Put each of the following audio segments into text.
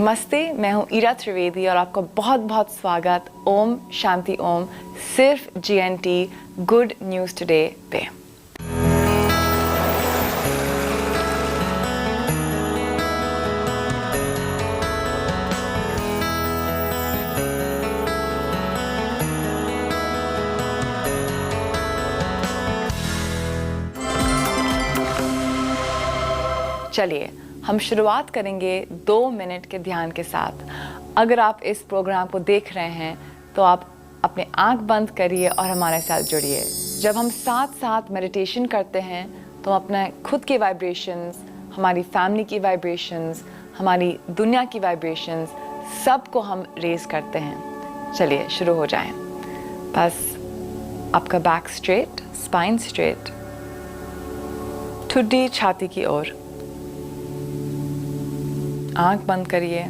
नमस्ते, मैं हूँ ईरा त्रिवेदी और आपका बहुत बहुत स्वागत ओम शांति ओम सिर्फ GNT गुड न्यूज़ टुडे पे। चलिए हम शुरुआत करेंगे 2 मिनट के ध्यान के साथ। अगर आप इस प्रोग्राम को देख रहे हैं तो आप अपने आंख बंद करिए और हमारे साथ जुड़िए। जब हम साथ साथ मेडिटेशन करते हैं तो हम अपने खुद के वाइब्रेशंस, हमारी फैमिली की वाइब्रेशंस, हमारी दुनिया की वाइब्रेशंस सबको हम रेज करते हैं। चलिए शुरू हो जाएं। बस आपका बैक स्ट्रेट, स्पाइन स्ट्रेट, ठुड्डी छाती की ओर, आंख बंद करिए,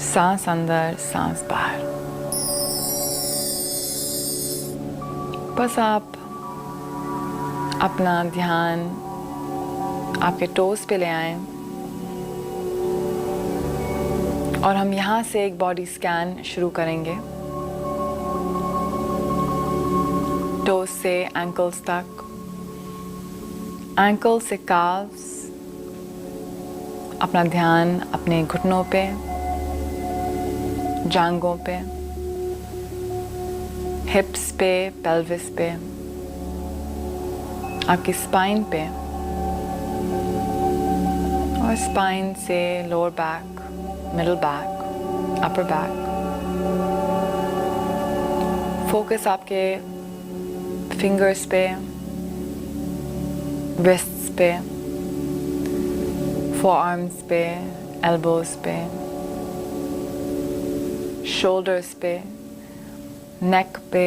सांस अंदर, सांस बाहर। बस आप अपना ध्यान आपके टोस पे ले आएं और हम यहाँ से एक बॉडी स्कैन शुरू करेंगे। टोस से एंकल्स तक, एंकल से काल्व्स, अपना ध्यान अपने घुटनों पे, जांघों पे, हिप्स पे, पेल्विस पे, आपकी स्पाइन पे और स्पाइन से lower back, middle back, upper back. Focus आपके फिंगर्स पे, रिस्ट्स पे, forearms पे, elbows पे, shoulders पे, neck पे,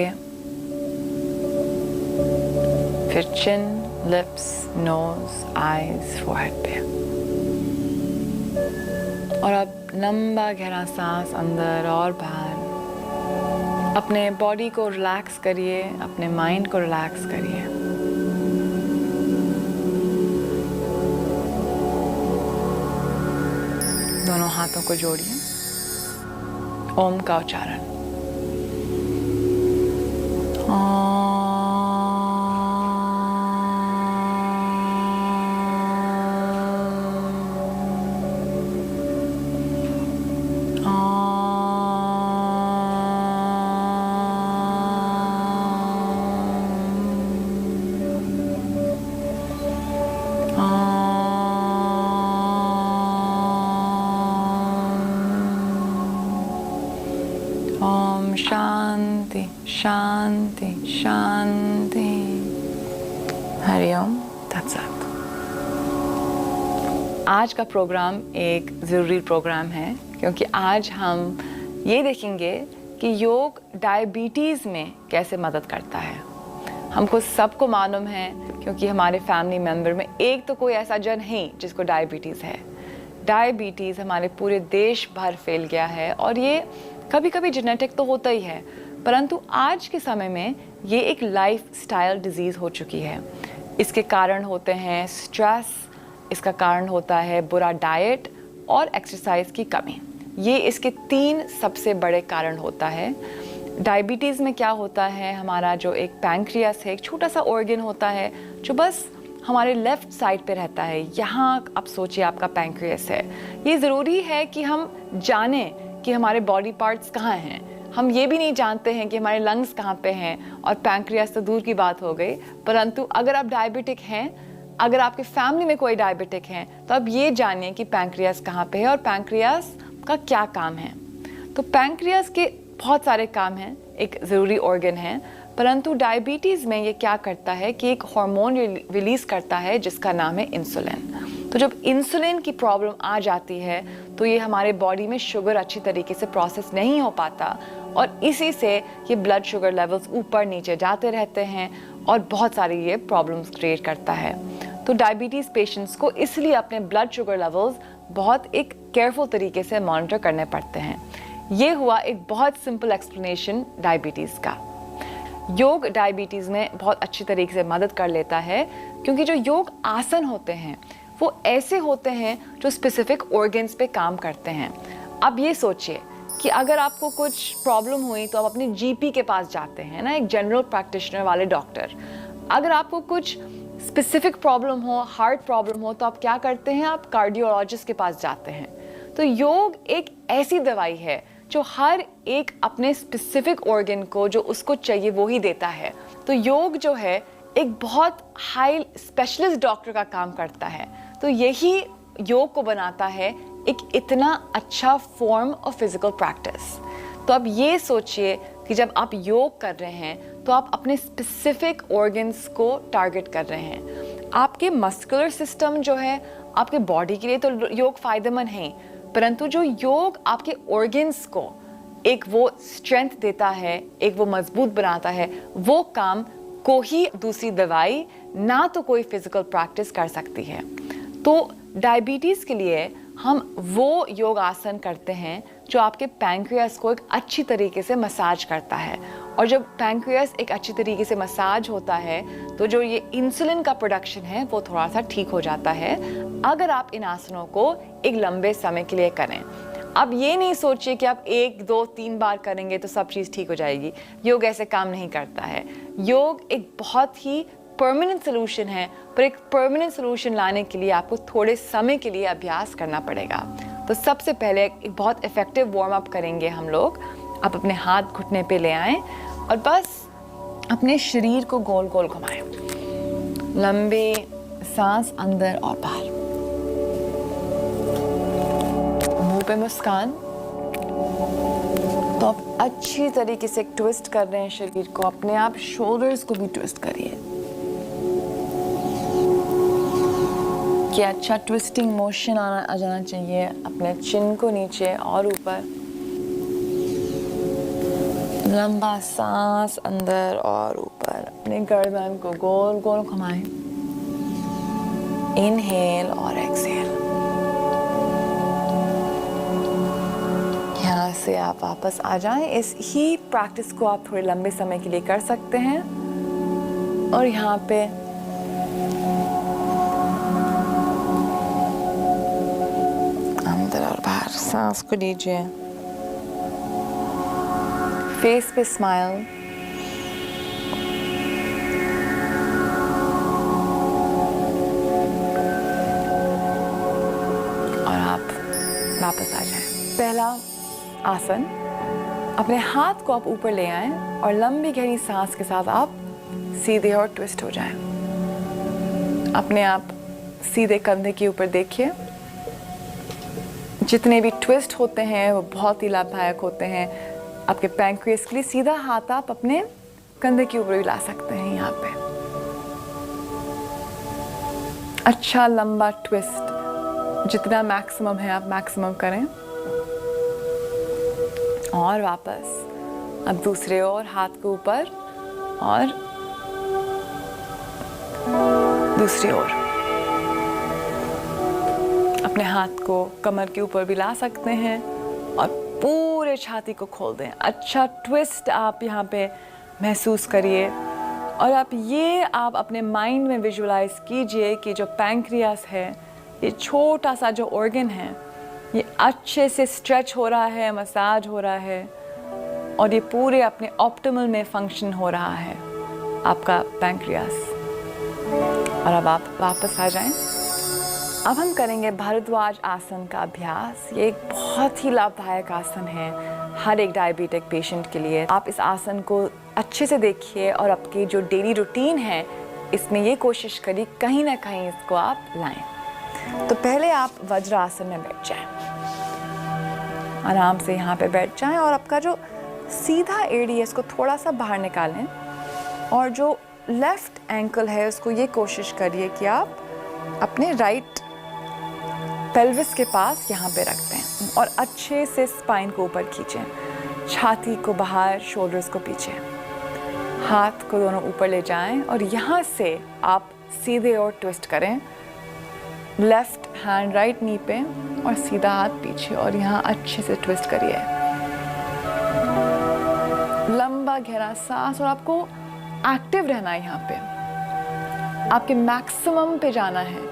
फिर chin, lips, nose, eyes, forehead पे। और अब लंबा गहरा सांस अंदर और बाहर। अपने बॉडी को रिलैक्स करिए, अपने माइंड को रिलैक्स करिए। दोनों हाथों को जोड़िए, ओम का उच्चारण। ओम शांति शांति शांति। हरिओम तत्सत। आज का प्रोग्राम एक ज़रूरी प्रोग्राम है क्योंकि आज हम ये देखेंगे कि योग डायबिटीज़ में कैसे मदद करता है। हमको सबको मालूम है क्योंकि हमारे फैमिली मेम्बर में एक तो कोई ऐसा जन है जिसको डायबिटीज़ है। डायबिटीज़ हमारे पूरे देश भर फैल गया है और ये कभी कभी जेनेटिक तो होता ही है, परंतु आज के समय में ये एक लाइफस्टाइल डिजीज़ हो चुकी है। इसके कारण होते हैं स्ट्रेस, इसका कारण होता है बुरा डाइट और एक्सरसाइज की कमी। ये इसके 3 सबसे बड़े कारण होता है। डायबिटीज़ में क्या होता है, हमारा जो एक पैंक्रियास है, एक छोटा सा ऑर्गन होता है जो बस हमारे लेफ़्ट साइड पे रहता है। यहाँ आप सोचिए आपका पैंक्रियास है। ये ज़रूरी है कि हम जानें कि हमारे बॉडी पार्ट्स कहाँ हैं। हम ये भी नहीं जानते हैं कि हमारे लंग्स कहाँ पे हैं और पैंक्रियास तो दूर की बात हो गई। परंतु अगर आप डायबिटिक हैं, अगर आपके फैमिली में कोई डायबिटिक हैं, तो आप ये जानिए कि पैंक्रियास कहाँ पे है और पैंक्रियास का क्या काम है। तो पैंक्रियास के बहुत सारे काम हैं, एक ज़रूरी ऑर्गन है, परंतु डायबिटीज़ में ये क्या करता है कि एक हार्मोन रिलीज़ करता है जिसका नाम है इंसुलिन। तो जब इंसुलिन की प्रॉब्लम आ जाती है तो ये हमारे बॉडी में शुगर अच्छी तरीके से प्रोसेस नहीं हो पाता और इसी से ये ब्लड शुगर लेवल्स ऊपर नीचे जाते रहते हैं और बहुत सारी ये प्रॉब्लम्स क्रिएट करता है। तो डायबिटीज़ पेशेंट्स को इसलिए अपने ब्लड शुगर लेवल्स बहुत एक केयरफुल तरीके से मॉनिटर करने पड़ते हैं। ये हुआ एक बहुत सिंपल एक्सप्लेनेशन डायबिटीज़ का। योग डायबिटीज़ में बहुत अच्छी तरीके से मदद कर लेता है क्योंकि जो योग आसन होते हैं वो ऐसे होते हैं जो स्पेसिफिक ऑर्गन्स पे काम करते हैं। अब ये सोचिए कि अगर आपको कुछ प्रॉब्लम हुई तो आप अपने जीपी के पास जाते हैं ना, एक जनरल प्रैक्टिशनर वाले डॉक्टर। अगर आपको कुछ स्पेसिफिक प्रॉब्लम हो, हार्ट प्रॉब्लम हो, तो आप क्या करते हैं, आप कार्डियोलॉजिस्ट के पास जाते हैं। तो योग एक ऐसी दवाई है जो हर एक अपने स्पेसिफिक ऑर्गन को जो उसको चाहिए वो ही देता है। तो योग जो है एक बहुत हाई स्पेशलिस्ट डॉक्टर का काम करता है। तो यही योग को बनाता है एक इतना अच्छा फॉर्म ऑफ फिजिकल प्रैक्टिस। तो अब ये सोचिए कि जब आप योग कर रहे हैं तो आप अपने स्पेसिफिक ऑर्गन्स को टारगेट कर रहे हैं। आपके मस्कुलर सिस्टम जो है आपके बॉडी के लिए तो योग फायदेमंद है, परंतु जो योग आपके ऑर्गन्स को एक वो स्ट्रेंथ देता है, एक वो मजबूत बनाता है, वो काम को ही दूसरी दवाई ना तो कोई फिजिकल प्रैक्टिस कर सकती है। तो डायबिटीज़ के लिए हम वो योग आसन करते हैं जो आपके पैंक्रियास को एक अच्छी तरीके से मसाज करता है। और जब पैंक्रियास एक अच्छी तरीके से मसाज होता है तो जो ये इंसुलिन का प्रोडक्शन है वो थोड़ा सा ठीक हो जाता है, अगर आप इन आसनों को एक लंबे समय के लिए करें। अब ये नहीं सोचिए कि आप 1, 2, 3 बार करेंगे तो सब चीज़ ठीक हो जाएगी। योग ऐसे काम नहीं करता है। योग एक बहुत ही परमानेंट सोल्यूशन है, पर एक परमानेंट सोल्यूशन लाने के लिए आपको थोड़े समय के लिए अभ्यास करना पड़ेगा। तो सबसे पहले एक बहुत इफेक्टिव वार्म अप करेंगे हम लोग। आप अपने हाथ घुटने पे ले आएं और बस अपने शरीर को गोल गोल घुमाएं। लंबी सांस अंदर और बाहर, मुंह पे मुस्कान। तो आप अच्छी तरीके से ट्विस्ट कर रहे हैं शरीर को, अपने आप शोल्डर्स को भी ट्विस्ट करिए कि अच्छा ट्विस्टिंग मोशन आ जाना चाहिए। अपने चिन को नीचे और ऊपर, लंबा सांस अंदर और ऊपर, अपने गर्दन को गोल गोल घुमाएं। इनहेल और एक्सहेल। यहाँ से आप वापस आ जाएं। इस ही प्रैक्टिस को आप थोड़े लंबे समय के लिए कर सकते हैं। और यहाँ पे अंदर और बाहर सांस को लीजिए, फेस पे स्माइल। और आप वापस आ जाएं। पहला आसन, अपने हाथ को आप ऊपर ले आएं और लंबी गहरी सांस के साथ आप सीधे और ट्विस्ट हो जाएं। अपने आप सीधे कंधे के ऊपर देखिए। जितने भी ट्विस्ट होते हैं वो बहुत ही लाभदायक होते हैं आपके पैंक्रियास के लिए। सीधा हाथ आप अपने कंधे के ऊपर भी ला सकते हैं। यहाँ पे अच्छा लंबा ट्विस्ट, जितना मैक्सिमम है आप मैक्सिमम करें। और वापस अब दूसरे ओर हाथ के ऊपर और दूसरी ओर। अपने हाथ को कमर के ऊपर भी ला सकते हैं और पूरे छाती को खोल दें। अच्छा ट्विस्ट आप यहाँ पे महसूस करिए। और आप अपने माइंड में विजुअलाइज कीजिए कि जो पैंक्रियास है, ये छोटा सा जो ऑर्गन है, ये अच्छे से स्ट्रेच हो रहा है, मसाज हो रहा है और ये पूरे अपने ऑप्टिमल में फंक्शन हो रहा है आपका पैंक्रियास। और अब आप वापस आ जाएं। अब हम करेंगे भारद्वाज आसन का अभ्यास। ये एक बहुत ही लाभदायक आसन है हर एक डायबिटिक पेशेंट के लिए। आप इस आसन को अच्छे से देखिए और आपकी जो डेली रूटीन है इसमें ये कोशिश करिए कहीं ना कहीं इसको आप लाएं। तो पहले आप वज्रासन में बैठ जाएं, आराम से यहाँ पे बैठ जाएं और आपका जो सीधा एड़ी है इसको थोड़ा सा बाहर निकालें और जो लेफ्ट एंकल है उसको ये कोशिश करिए कि आप अपने राइट पेल्विस के पास यहाँ पे रखते हैं और अच्छे से स्पाइन को ऊपर खींचें, छाती को बाहर, शोल्डर्स को पीछे, हाथ को दोनों ऊपर ले जाएं और यहाँ से आप सीधे और ट्विस्ट करें। लेफ्ट हैंड राइट नी पे और सीधा हाथ पीछे और यहाँ अच्छे से ट्विस्ट करिए। लंबा गहरा सांस और आपको एक्टिव रहना है। यहाँ पे आपके मैक्सिमम पे जाना है।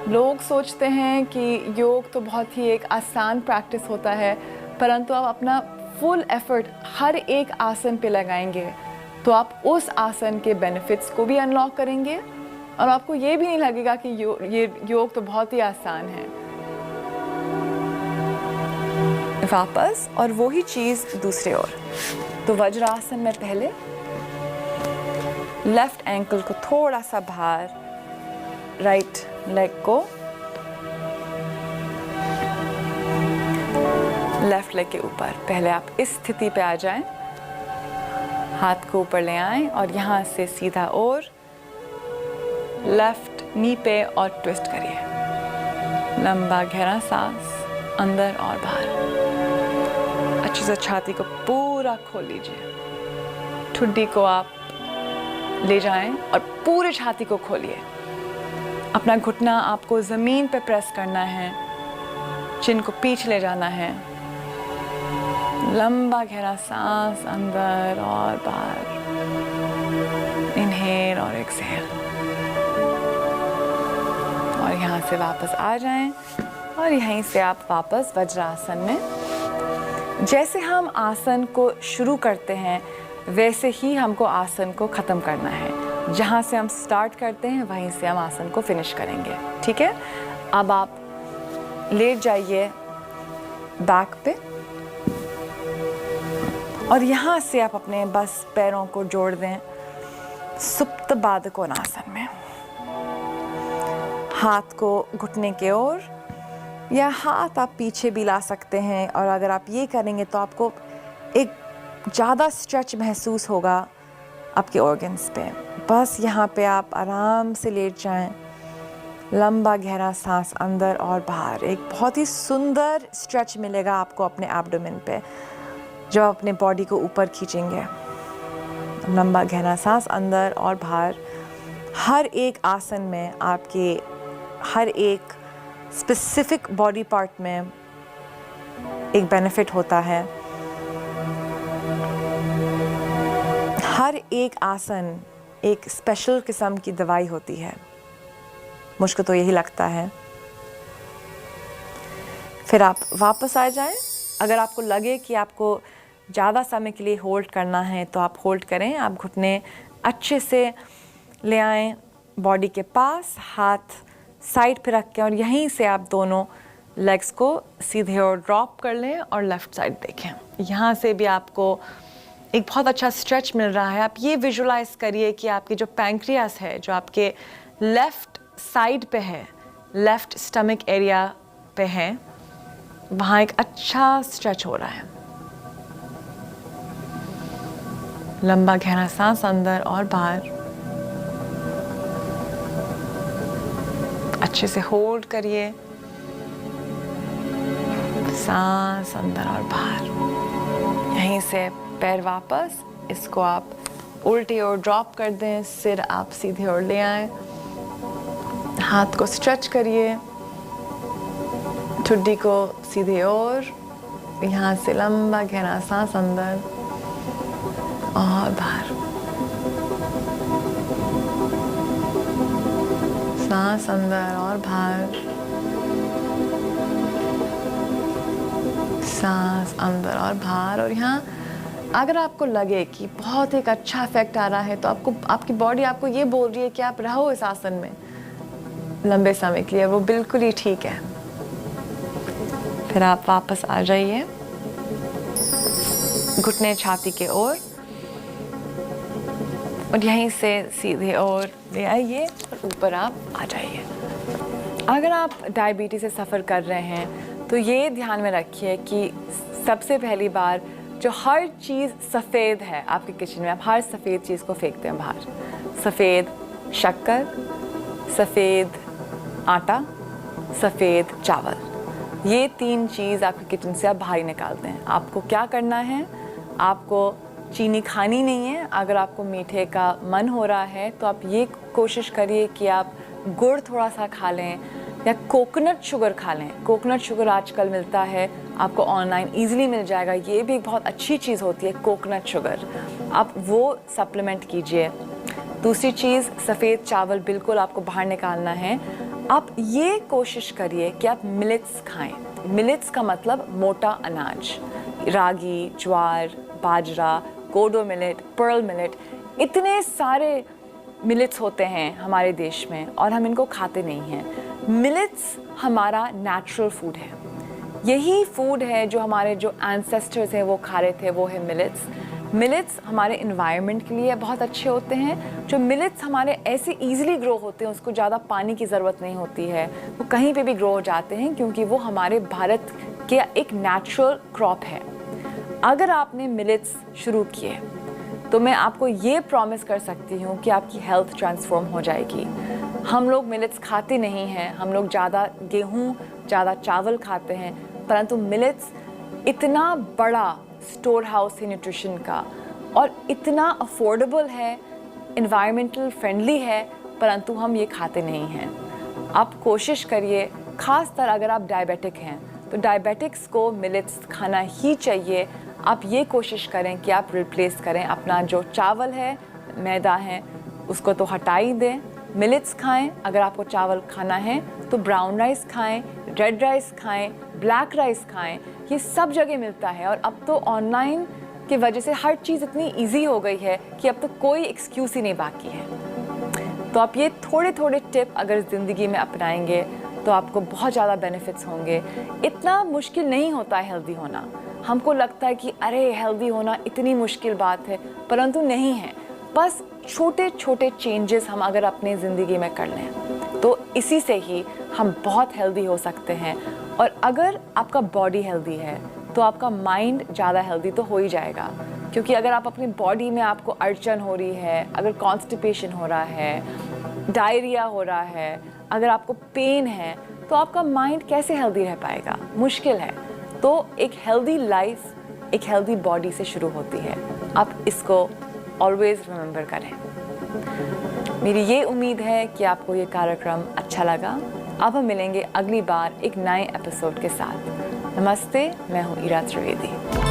लोग सोचते हैं कि योग तो बहुत ही एक आसान प्रैक्टिस होता है, परंतु आप अपना फुल एफर्ट हर एक आसन पे लगाएंगे तो आप उस आसन के बेनिफिट्स को भी अनलॉक करेंगे और आपको ये भी नहीं लगेगा कि ये योग तो बहुत ही आसान है। वापस और वही चीज़ दूसरे ओर। तो वज्रासन में पहले लेफ्ट एंकल को थोड़ा सा बाहर, राइट लेग को लेफ्ट लेग के ऊपर। पहले आप इस स्थिति पे आ जाएं, हाथ को ऊपर ले आएं और यहाँ से सीधा और लेफ्ट नी पे और ट्विस्ट करिए। लंबा गहरा सांस अंदर और बाहर। अच्छे से छाती को पूरा खोल लीजिए। ठुड्डी को आप ले जाएं और पूरी छाती को खोलिए। अपना घुटना आपको ज़मीन पे प्रेस करना है, चिन को पीछे ले जाना है। लंबा गहरा सांस अंदर और बाहर। इनहेल और एक्सहेल। और यहाँ से वापस आ जाएं और यहीं से आप वापस वज्रासन में। जैसे हम आसन को शुरू करते हैं वैसे ही हमको आसन को ख़त्म करना है। जहाँ से हम स्टार्ट करते हैं वहीं से हम आसन को फिनिश करेंगे। ठीक है, अब आप लेट जाइए बैक पे और यहाँ से आप अपने बस पैरों को जोड़ दें सुप्त बाध कोणासन में। हाथ को घुटने के ओर या हाथ आप पीछे भी ला सकते हैं और अगर आप ये करेंगे तो आपको एक ज़्यादा स्ट्रेच महसूस होगा आपके ऑर्गन्स पे। बस यहाँ पे आप आराम से लेट जाएं। लंबा गहरा सांस अंदर और बाहर। एक बहुत ही सुंदर स्ट्रेच मिलेगा आपको अपने एब्डोमेन पे जब आप अपने बॉडी को ऊपर खींचेंगे। लंबा गहरा सांस अंदर और बाहर। हर एक आसन में आपके हर एक स्पेसिफिक बॉडी पार्ट में एक बेनिफिट होता है। हर एक आसन एक स्पेशल किस्म की दवाई होती है, मुझको तो यही लगता है। फिर आप वापस आ जाएं। अगर आपको लगे कि आपको ज़्यादा समय के लिए होल्ड करना है तो आप होल्ड करें। आप घुटने अच्छे से ले आएं बॉडी के पास, हाथ साइड पे रख के और यहीं से आप दोनों लेग्स को सीधे और ड्रॉप कर लें और लेफ़्ट साइड देखें। यहाँ से भी आपको एक बहुत अच्छा स्ट्रेच मिल रहा है। आप ये विजुलाइज करिए कि आपकी जो पैंक्रियास है जो आपके लेफ़्ट साइड पे है, लेफ़्ट स्टमक एरिया पे है, वहाँ एक अच्छा स्ट्रेच हो रहा है। लंबा गहरा सांस अंदर और बाहर। अच्छे से होल्ड करिए। सांस अंदर और बाहर। यहीं से पैर वापस, इसको आप उल्टी और ड्रॉप कर दें। सिर आप सीधे और ले आएं। हाथ को स्ट्रेच करिए। ठुड्डी को सीधे और यहाँ से लंबा गहरा सांस अंदर और बाहर। सांस अंदर और बाहर। सांस अंदर और बाहर। और यहाँ अगर आपको लगे कि बहुत एक अच्छा इफेक्ट आ रहा है तो आपकी बॉडी आपको ये बोल रही है कि आप रहो इस आसन में लंबे समय के लिए, वो बिल्कुल ही ठीक है। फिर आप वापस आ जाइए घुटने छाती के ओर और यहीं से सीधे और ले आइए और ऊपर आप आ जाइए। अगर आप डायबिटीज़ से सफ़र कर रहे हैं तो ये ध्यान में रखिए कि सबसे पहली बार जो हर चीज़ सफ़ेद है आपके किचन में, आप हर सफ़ेद चीज़ को फेंकते हैं बाहर। सफ़ेद शक्कर, सफ़ेद आटा, सफ़ेद चावल, ये 3 चीज़ आपके किचन से आप बाहर निकालते हैं। आपको क्या करना है, आपको चीनी खानी नहीं है। अगर आपको मीठे का मन हो रहा है तो आप ये कोशिश करिए कि आप गुड़ थोड़ा सा खा लें या कोकोनट शुगर खा लें। कोकोनट शुगर आजकल मिलता है, आपको ऑनलाइन ईज़िली मिल जाएगा। ये भी एक बहुत अच्छी चीज़ होती है कोकोनट शुगर, आप वो सप्लीमेंट कीजिए। दूसरी चीज़, सफ़ेद चावल बिल्कुल आपको बाहर निकालना है। आप ये कोशिश करिए कि आप मिलेट्स खाएं। मिलेट्स का मतलब मोटा अनाज, रागी, ज्वार, बाजरा, कोडो मिलेट, पर्ल मिलेट, इतने सारे मिलेट्स होते हैं हमारे देश में और हम इनको खाते नहीं हैं। मिलेट्स हमारा नेचुरल फूड है। यही फूड है जो हमारे जो एंसेस्टर्स हैं वो खा रहे थे, वो है मिलेट्स। मिलेट्स हमारे इन्वायरमेंट के लिए बहुत अच्छे होते हैं। जो मिलेट्स हमारे ऐसे ईजिली ग्रो होते हैं, उसको ज़्यादा पानी की ज़रूरत नहीं होती है, वो कहीं पे भी ग्रो हो जाते हैं क्योंकि वो हमारे भारत के एक नेचुरल क्रॉप है। अगर आपने मिलेट्स शुरू किए तो मैं आपको ये प्रॉमिस कर सकती हूँ कि आपकी हेल्थ ट्रांसफॉर्म हो जाएगी। हम लोग मिलेट्स खाते नहीं हैं, हम लोग ज़्यादा गेहूँ, ज़्यादा चावल खाते हैं, परंतु मिलेट्स इतना बड़ा स्टोर हाउस है न्यूट्रिशन का और इतना अफोर्डेबल है, इन्वायरमेंटल फ्रेंडली है, परंतु हम ये खाते नहीं हैं। आप कोशिश करिए, ख़ासतर अगर आप डायबिटिक हैं तो डायबिटिक्स को मिलेट्स खाना ही चाहिए। आप ये कोशिश करें कि आप रिप्लेस करें अपना जो चावल है, मैदा है, उसको तो हटा ही दें, मिलेट्स खाएं। अगर आपको चावल खाना है तो ब्राउन राइस खाएं, रेड राइस खाएं, ब्लैक राइस खाएं, ये सब जगह मिलता है। और अब तो ऑनलाइन की वजह से हर चीज़ इतनी इजी हो गई है कि अब तो कोई एक्सक्यूज़ ही नहीं बाकी है। तो आप ये थोड़े थोड़े टिप अगर ज़िंदगी में अपनाएंगे तो आपको बहुत ज़्यादा बेनिफिट्स होंगे। इतना मुश्किल नहीं होता है हेल्दी होना। हमको लगता है कि अरे हेल्दी होना इतनी मुश्किल बात है, परंतु नहीं है। बस छोटे छोटे चेंजेस हम अगर अपनी ज़िंदगी में कर लें तो इसी से ही हम बहुत हेल्दी हो सकते हैं। और अगर आपका बॉडी हेल्दी है तो आपका माइंड ज़्यादा हेल्दी तो हो ही जाएगा, क्योंकि अगर आप अपनी बॉडी में आपको अड़चन हो रही है, अगर कॉन्स्टिपेशन हो रहा है, डायरिया हो रहा है, अगर आपको पेन है, तो आपका माइंड कैसे हेल्दी रह पाएगा? मुश्किल है। तो एक हेल्दी लाइफ एक हेल्दी बॉडी से शुरू होती है। आप इसको ऑलवेज रिमेंबर करें। मेरी ये उम्मीद है कि आपको ये कार्यक्रम अच्छा लगा। अब हम मिलेंगे अगली बार एक नए एपिसोड के साथ। नमस्ते, मैं हूँ ईरा त्रिवेदी।